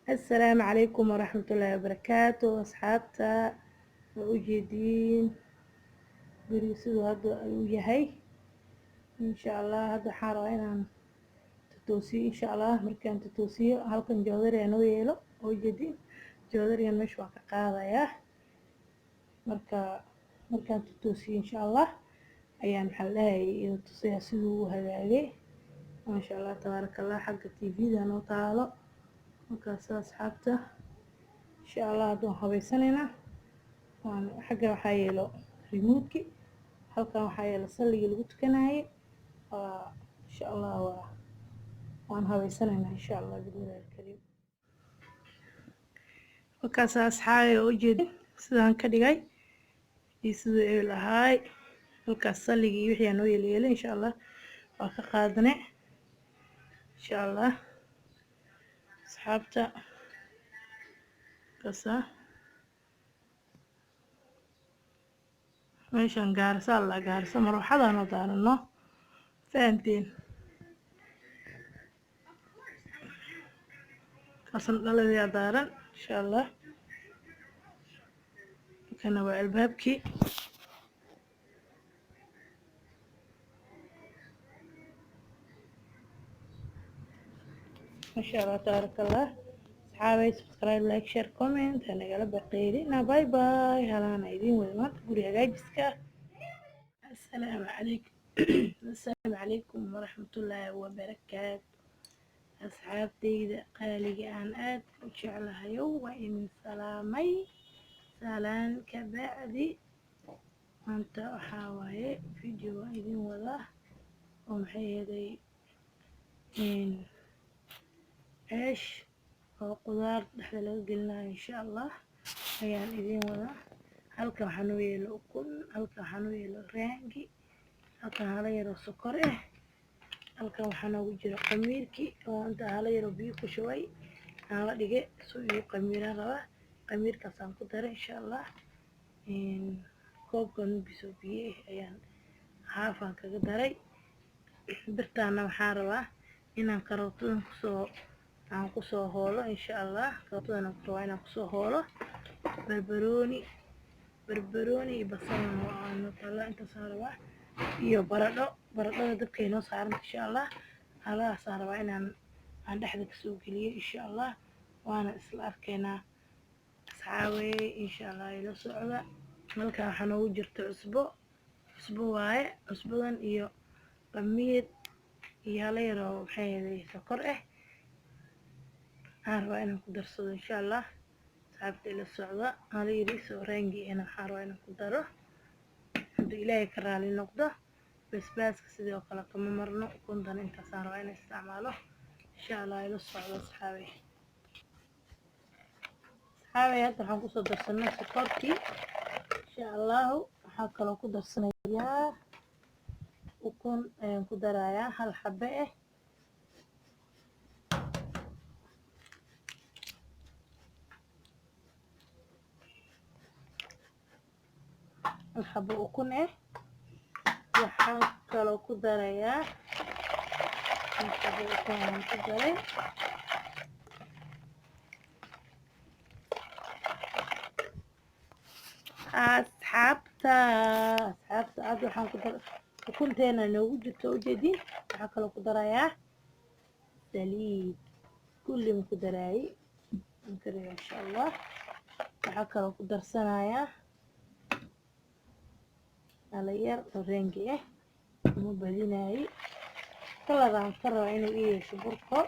السلام عليكم ورحمة الله وبركاته أصحابتا وأجدين بريسو هذا وياهي إن شاء الله هذا حارة تتوسي إن شاء الله مركان تتوسي هالكن جودري أنا ويلو وجدين جودري أنا مش واقع قاضي يا مركان تتوسي إن شاء الله أيام حلاي إذا تصير سلو هذا ما شاء الله تبارك الله حق التيفي ده أنا طالع وكاسة أصحابته إن شاء الله هذا حبيسنا xagga waxaa yeelo remote-ki halkan waxaa yeelo salligii lagu tukanayay insha allah waan habeysanaynaa insha allah bismillahi alkariim markaas asxaabi oo ujeedin sidaan ka dhigay iyo siduu ebil ahaay halkaas salligii iyo wixii aan noo yeelyeelay insha allah waa ka qaadane insha allah asxaabta kasa meeshan gaarisa alla gaarisa marwaxadaan oo daarano fahanteen kaasan dhaladeeda daaran insha allah kana waa albaabkii masha allah tabaaraka allah asxaabay subscribe like share comment nagala baqeylina bye bye halaana idin wada maanta guri hagaajiska assalaamu calaykum waraxmatullaahi wabarakaatu asxaabtayda qaaliga aan aad u jeclahayow waa idin salaamay salaan ka bacdi maanta waxaa waaye video waa idin wadaa oo maxay yeelay ceesh oo qudaar dhexda laga gelinayo insha allah ayaan idin wadaa halkan waxaa noo yeelo ukun halkan waxaa noo yeelo raangi halkan hala yaro sokor halkan waxaa noogu jira qamiirkii oo inta hala yaro biyo ku shubay aan la dhigay soo iyo qamiiraan rabaa qamiirkaasaan ku daray insha allah koobkan biso biyo ayaan haafaan kaga daray birtaana waxaan rabaa inaan karootadan kusoo hoolo insha allah karootadan aan rabaa inaan kusoo hoolo barbarooni iyo basalna waan tala intaasaan rabaa iyo baradhada dabkay noo saaranta insha allah halahaasaan rabaa aan dhexda kasoo geliyo insha allah waana isla arkaynaa asxaabey insha allah ila socda halkan waxaa noogu jirta cusbo waaye cusbadan iyo qamiir iyo hala yaroo maxay yeelay sokor aan rabaa inaan ku darsado insha allah asxaabta ila socda hala yariisoo raangi waxaan rabaa inaan ku daro hadduu ilaahay ka raali noqdo basbaaska sidoo kale kama marno ukuntan intaasaan rabaa inaan isticmaalo insha allah ila socdo asxaabey hadda waxaan kusoo darsanay sokortii insha allahu waxaa kaloo ku darsanayaa ukun ayaan ku darayaa hal xabe hal xabo ukun waxaan kaloo ku darayaa hal xabo ukun ayaan ku daray asxaabta hadda waxaan ku daray ukunteena noogu jirto ujeedin waxaa kaloo ku darayaa saliid kulli ma ku daraayay inkariyo insha allah waxaa kaloo ku darsanayaa hala yar oo raangi uma badinaayay kalaraan ka rabaa inuu ii yeesho burka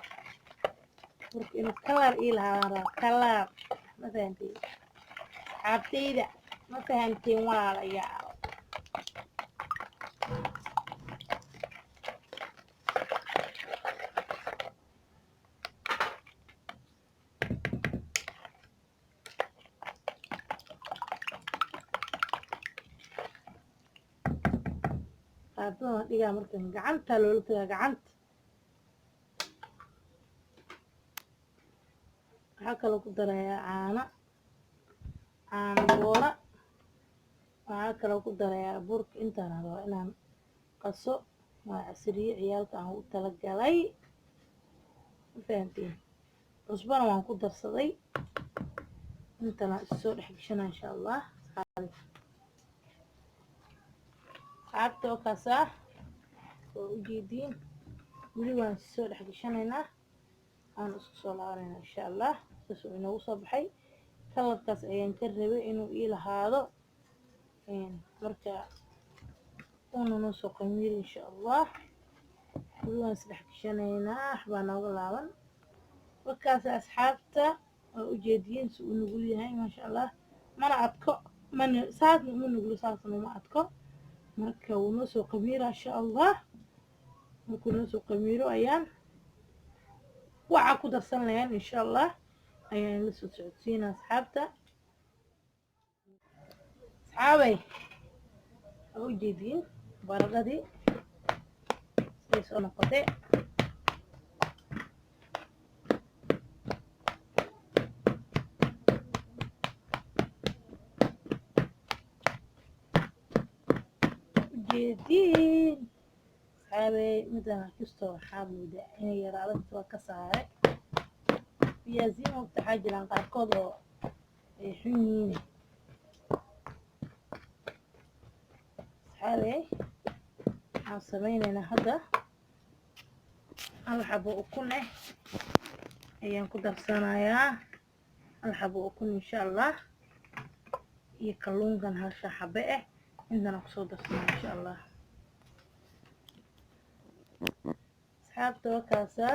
inuu kalar ii lahaadaan rabaa kalar ma fahanteen asxaabtayda ma fahanteen walaalayaal qaadada dhigaa markan gacanta loola tagaa gacanta waxaa kaloo ku darayaa caano boola waxaa kaloo ku darayaa burka intaan rabaa inaan qaso waa casriye ciyaalka aan u talagalay ma fahanteen cusbana waan ku darsaday intana isoo dhex gashana insha allah asxaabta oo kaasa oo ujeediin weli waan soo dhex gashanaynaa aan isku soo laabanayna insha allah saas uu inoogu soo baxay kalarkaas ayaan ka rabay inuu ii lahaado marka uuna noo soo qamiir insha allah weli waan isdhex gashanaynaa waxbaa nooga laaban markaas asxaabta oo ujeediin si uu nugul yahay maasha allah mana adko mana saasna uma nuglo saasna uma adko marka wuu noo soo qamiira insha allah markuu noo soo qamiiro ayaan waxaa ku darsan lahayn insha allah ayaan la soo socodsiinaa asxaabta asxaabay oo ujeediin baradhadii siday soo noqotay ujeediin asxaabay midana kastoo waxaa moodaa inay yaraadagta waa ka saaray biyaasiin waqti waxaa jiraan qaarkood oo ay xun yihiin asxaabay waxaan samaynaynaa hadda hal xabo ukun ayaan ku darsanayaa hal xabo ukun insha allah iyo kalluunkan hal xabe intana kusoo darsanaa insha allah asxaabta wakaasa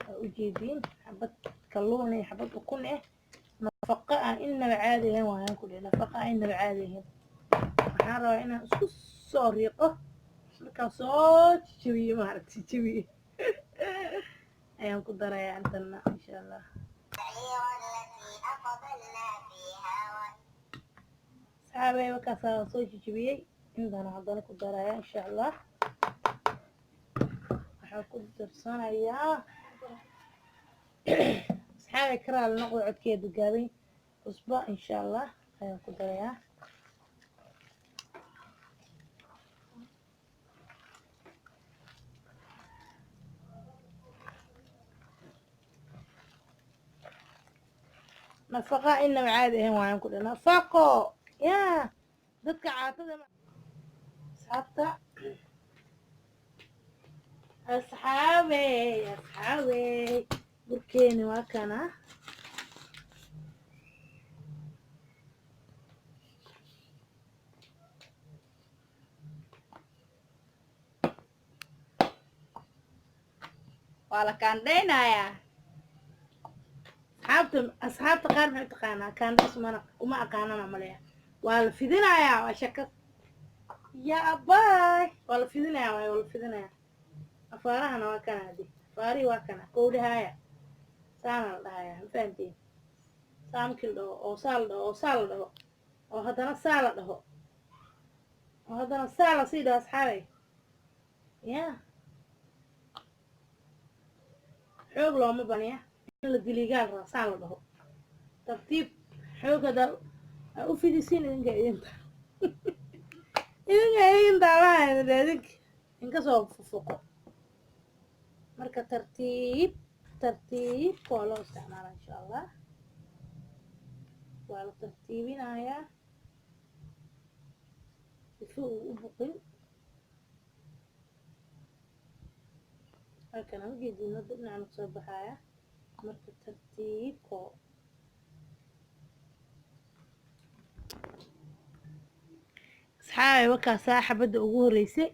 waa ujeediin xabad kalluun iyo xabad ukun nafaqo aan inaba caadi ahayn waayaan ku dhihi nafaqo aan inaba caadi ahayn waxaan rabaa inaan isku soo riiqo markaan soo jabiyo maaragtay jabiye ayaan ku darayaa intana insha allah asxaabay wakaasa waan soo jajabiyey intana haddana ku darayaa insha allah waxaan ku darsanayaa asxaabay karaal noqdo codkeedu gaabay cusbo insha allah ayaan ku darayaa nafaqo inaba caadi ahayn waayaan ku dhihi nafaqo yaa dadka caatada asxaabta asxaabey burkeeni waa kana waa la kaandhaynayaa asxaabta qaar maxay taqaanaa kaandhas uma aqaanana maleya waa la fidinayaa waa shaka yaa abaay waa la fidinayaa waa la fidinayaa afaarahana waa kana hadi afaarihi waa kana kowdhahaaya saana la dhahayaa ma fahanteen saamkii la dhaho oo saa la dhaho oo saa la dhaho oo haddana saa la dhaho oo haddana saa la sii dhaho asxaabay ya xoog looma baniya in la diligaal raa saa la dhaho tartiib xoog haddaa u fidisiin idinka idinka inkasoo fufuqo marka tartiib waa loo isticmaala insha allah waa la tartiibinayaa sifa uu u buqin halkana ujeediin hadda dhinacna kusoo baxaya marka tartiibko asxaabay wakaasaa xabadda ugu horeysay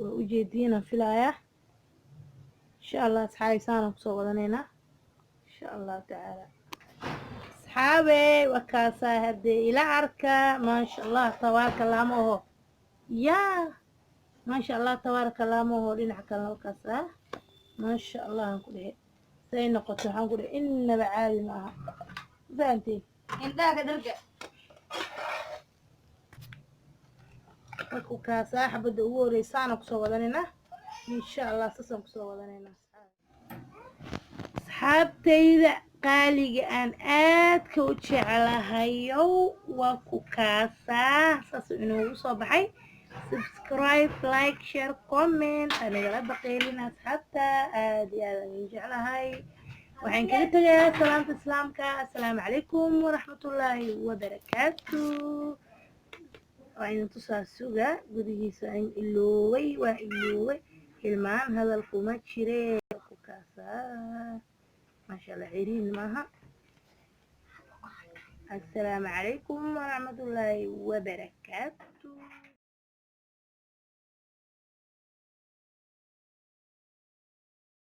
waa ujeediinaan filayaa insha allah asxaabay saanaan kusoo wadanaynaa insha allahu tacaala asxaabey wakaasaa haddee ila arka maasha allah tabaaraka laama oho yaa maasha allah tabaaraka laama oho dhinaca kalena wakaasaa maasha allah aan ku dhihi say noqoto waxaan ku dhihi inaba caadi ma aha fahanteen indhaha dharga markuu kaasaa xabadda ugu horeysaana kusoo wadanaynaa insha allah saasaan kusoo wadanaynaa asxaabtayda qaaliga aan aadka u jeclahayow waa ku kaasaa saasuu inoogu soo baxay subscribe like share comment anigala baqeelin asxaabta aad iyo aad aan jeclahay waxaan kaga tagayaa salaamta islaamka. Assalaamu calaykum waraxmatullaahi wabarakaatu. waa idin tusaa suga gudihiisa aan ilooway waa ilooway hilmaan hadalku ma jiree ku kaasaa maasha Allah ciriin maaha. assalaamu calaykum waraxmatullaahi wabarakaatu.